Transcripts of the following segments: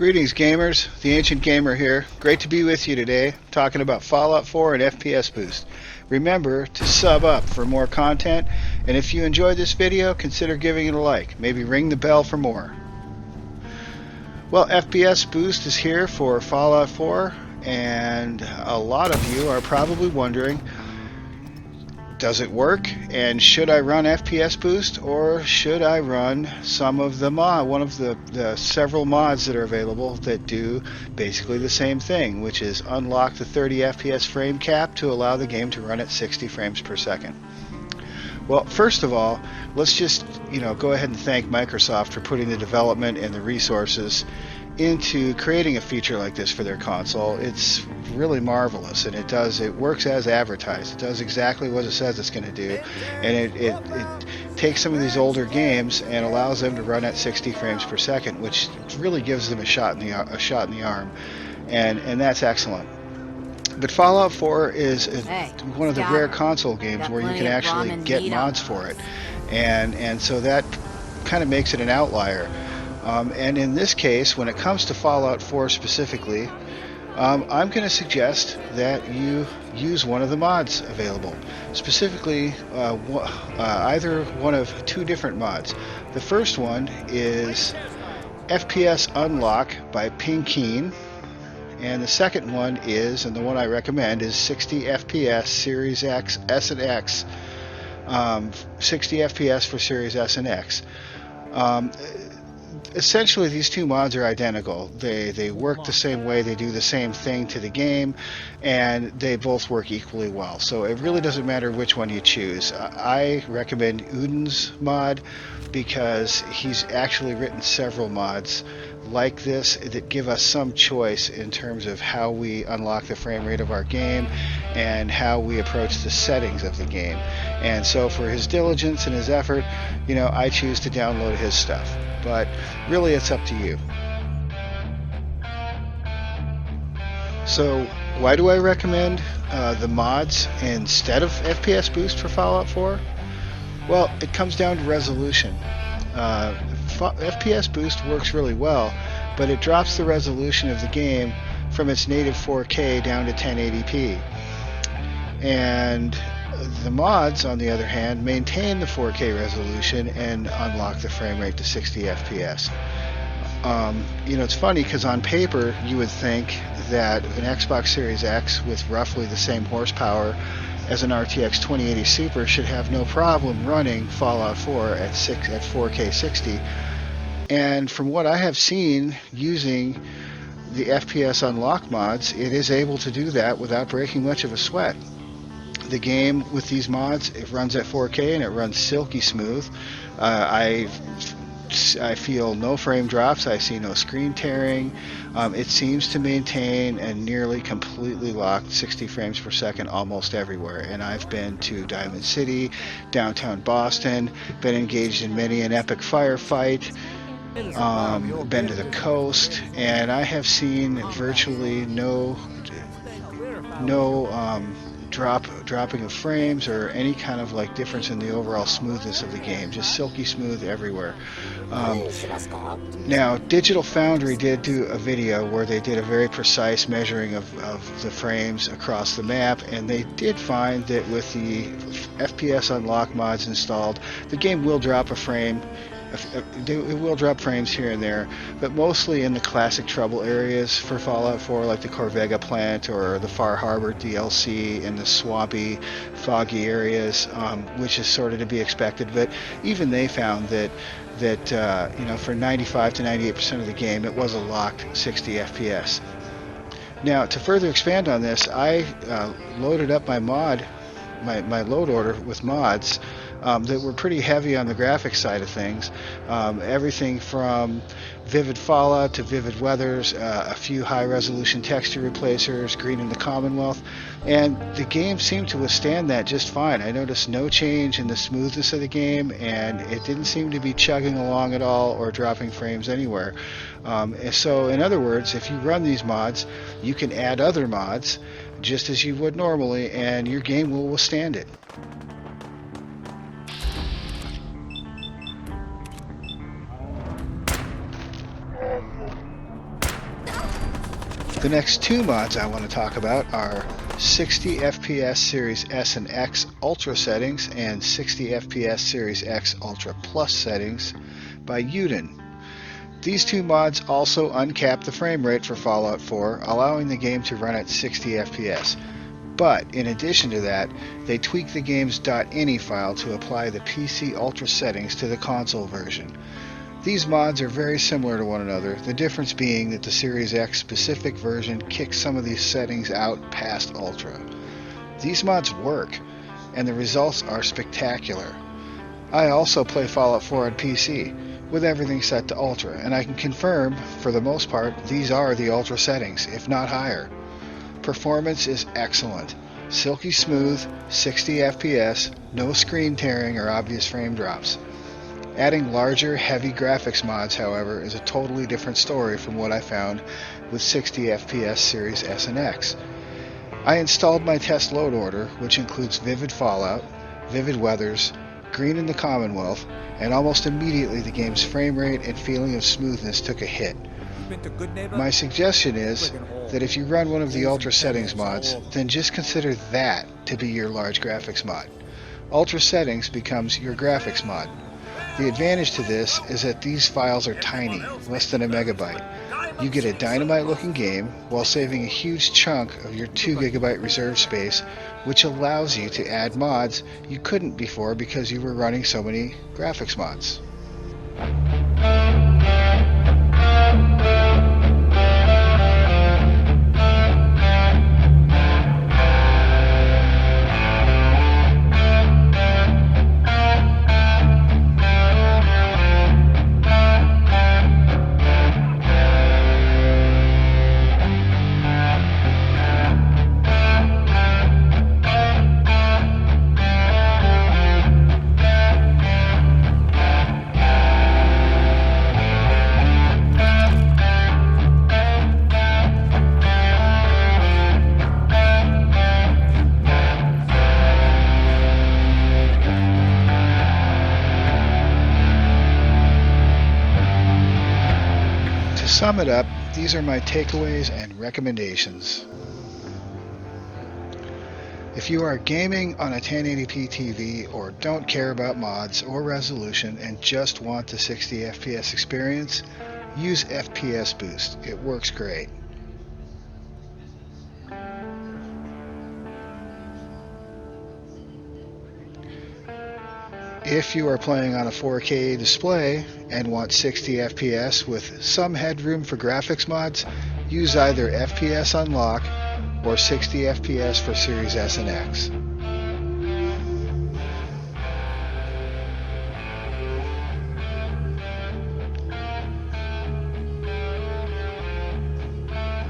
Greetings gamers, the Ancient Gamer here. Great to be with you today, talking about Fallout 4 and FPS Boost. Remember to sub up for more content, and if you enjoyed this video, consider giving it a like. Maybe ring the bell for more. Well, FPS Boost is here for Fallout 4, and a lot of you are probably wondering, does it work? And should I run FPS Boost, or should I run some of the one of the several mods that are available that do basically the same thing, which is unlock the 30 FPS frame cap to allow the game to run at 60 frames per second. Well, first of all, let's just go ahead and thank Microsoft for putting the development and the resources into creating a feature like this for their console. It's really marvelous, and it works as advertised. It does exactly what it says it's going to do, and it takes some of these older games and allows them to run at 60 frames per second, which really gives them a shot in the arm, and that's excellent. But Fallout 4 is one of the rare console games where you can actually get mods for it, and so that kind of makes it an outlier. And in this case, when it comes to Fallout 4 specifically, I'm going to suggest that you use one of the mods available. Specifically, either one of two different mods. The first one is FPS Unlock by Pinkeen, and the second one is, and the one I recommend, is 60 FPS Series X, S and X. 60 FPS for Series S and X. Essentially, these two mods are identical. They work the same way, they do the same thing to the game, and they both work equally well. So it really doesn't matter which one you choose. I recommend Udin's mod because he's actually written several mods like this that give us some choice in terms of how we unlock the frame rate of our game and how we approach the settings of the game. And so for his diligence and his effort, I choose to download his stuff. But really, it's up to you. So why do I recommend the mods instead of FPS Boost for Fallout 4? Well, it comes down to resolution. FPS Boost works really well, but it drops the resolution of the game from its native 4K down to 1080p. And the mods, on the other hand, maintain the 4K resolution and unlock the frame rate to 60 FPS. It's funny because on paper you would think that an Xbox Series X with roughly the same horsepower as an RTX 2080 Super should have no problem running Fallout 4 at 4K 60. And from what I have seen using the FPS Unlock mods, it is able to do that without breaking much of a sweat. The game with these mods, it runs at 4K and it runs silky smooth. I feel no frame drops. I see no screen tearing. It seems to maintain a nearly completely locked 60 frames per second almost everywhere. And I've been to Diamond City, downtown Boston, been engaged in many an epic firefight, been to the coast, and I have seen virtually no dropping of frames or any kind of difference in the overall smoothness of the game. Just silky smooth everywhere. Now, Digital Foundry did do a video where they did a very precise measuring of the frames across the map, and they did find that with the FPS Unlock mods installed, the game will drop a frame. It will drop frames here and there, but mostly in the classic trouble areas for Fallout 4, like the Corvega plant or the Far Harbor DLC in the swampy, foggy areas, which is sort of to be expected. But even they found that for 95 to 98% of the game, it was a locked 60 FPS. Now, to further expand on this, I loaded up my load order with mods that were pretty heavy on the graphics side of things. Everything from Vivid Fallout to Vivid Weathers, a few high-resolution texture replacers, Green in the Commonwealth, and the game seemed to withstand that just fine. I noticed no change in the smoothness of the game, and it didn't seem to be chugging along at all or dropping frames anywhere. So in other words, if you run these mods, you can add other mods just as you would normally, and your game will withstand it. The next two mods I want to talk about are 60 FPS Series S and X Ultra settings and 60 FPS Series X Ultra Plus settings by Udin. These two mods also uncap the frame rate for Fallout 4, allowing the game to run at 60 FPS. But in addition to that, they tweak the game's .ini file to apply the PC Ultra settings to the console version. These mods are very similar to one another, the difference being that the Series X specific version kicks some of these settings out past Ultra. These mods work, and the results are spectacular. I also play Fallout 4 on PC, with everything set to Ultra, and I can confirm, for the most part, these are the Ultra settings, if not higher. Performance is excellent. Silky smooth, 60 FPS, no screen tearing or obvious frame drops. Adding larger, heavy graphics mods, however, is a totally different story from what I found with 60 FPS Series S and X. I installed my test load order, which includes Vivid Fallout, Vivid Weathers, Green in the Commonwealth, and almost immediately the game's frame rate and feeling of smoothness took a hit. My suggestion is that if you run one of the Ultra settings mods, then just consider that to be your large graphics mod. Ultra settings becomes your graphics mod. The advantage to this is that these files are tiny, less than a megabyte. You get a dynamite looking game while saving a huge chunk of your 2 GB reserve space, which allows you to add mods you couldn't before because you were running so many graphics mods. To sum it up, these are my takeaways and recommendations. If you are gaming on a 1080p TV or don't care about mods or resolution and just want the 60 FPS experience, use FPS Boost. It works great. If you are playing on a 4K display and want 60 FPS with some headroom for graphics mods, use either FPS Unlock or 60 FPS for Series S and X.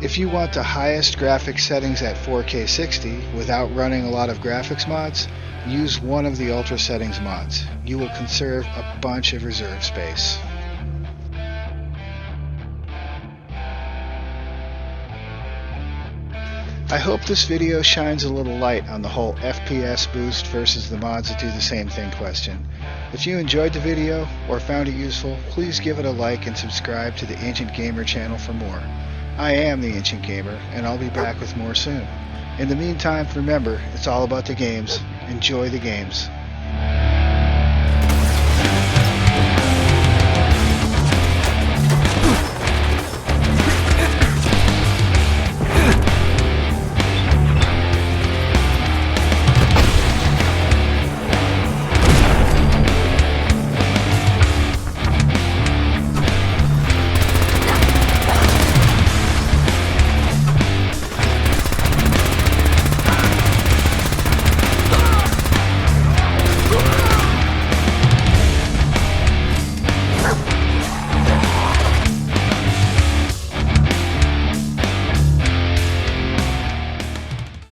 If you want the highest graphics settings at 4K 60 without running a lot of graphics mods, use one of the Ultra settings mods. You will conserve a bunch of reserve space. I hope this video shines a little light on the whole FPS boost versus the mods that do the same thing question. If you enjoyed the video or found it useful, please give it a like and subscribe to the Ancient Gamer channel for more. I am the Ancient Gamer, and I'll be back with more soon. In the meantime, remember, it's all about the games. Enjoy the games.